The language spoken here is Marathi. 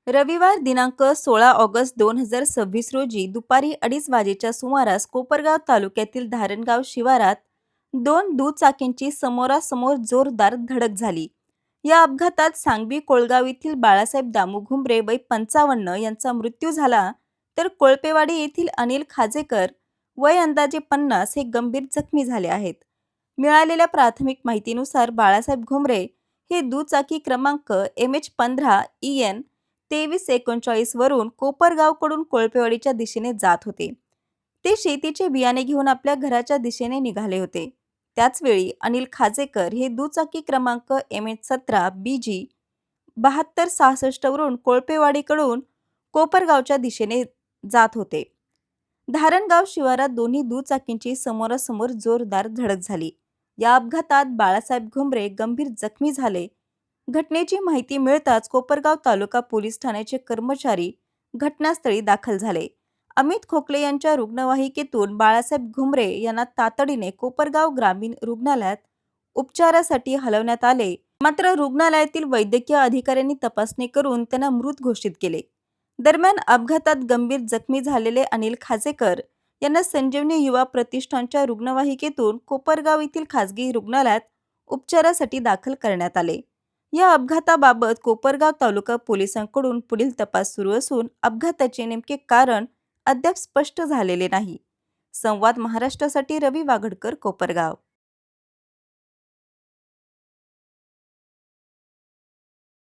रविवार दिनांक 16 ऑगस्ट 2026 रोजी दुपारी 2:30 वाजेच्या सुमारास कोपरगाव तालुक्यातील धारणगाव शिवारात दोन दुचाकींची समोरासमोर जोरदार धडक झाली. या अपघातात सांगवी कोळगाव येथील बाळासाहेब दामू घुंबरे वय 55 यांचा मृत्यू झाला, तर कोळपेवाडी येथील अनिल खाजेकर वय अंदाजे 50 हे गंभीर जखमी झाले आहेत. मिळालेल्या प्राथमिक माहितीनुसार बाळासाहेब घुंबरे हे दुचाकी क्रमांक MH15EN 2339 वरून कोपरगावकडून कोळपेवाडीच्या दिशेने जात होते. ते शेतीचे बियाणे घेऊन आपल्या घराच्या दिशेने निघाले होते. त्याचवेळी अनिल खाजेकर हे दुचाकी क्रमांक MH17BG 7266 वरून कोळपेवाडीकडून कोपरगावच्या दिशेने जात होते. धारणगाव शिवारात दोन्ही दुचाकींची समोरासमोर जोरदार धडक झाली. या अपघातात बाळासाहेब घुंबरे गंभीर जखमी झाले. घटनेची माहिती मिळताच कोपरगाव तालुका पोलीस ठाण्याचे कर्मचारी घटनास्थळी दाखल झाले. अमित खोकले यांच्या रुग्णवाहिकेतून बाळासाहेब घुंबरे यांना तातडीने कोपरगाव ग्रामीण रुग्णालयात उपचारासाठी हलवण्यात आले. मात्र रुग्णालयातील वैद्यकीय अधिकाऱ्यांनी तपासणी करून त्यांना मृत घोषित केले. दरम्यान अपघातात गंभीर जखमी झालेले अनिल खाजेकर यांना संजीवनी युवा प्रतिष्ठानच्या रुग्णवाहिकेतून कोपरगाव येथील खासगी रुग्णालयात उपचारासाठी दाखल करण्यात आले. या अपघाताबाबत कोपरगाव तालुका पोलिसांकडून पुढील तपास सुरू असून अपघाताचे नेमके कारण अद्याप स्पष्ट झालेले नाही. संवाद महाराष्ट्रासाठी रवी वाघडकर, कोपरगाव.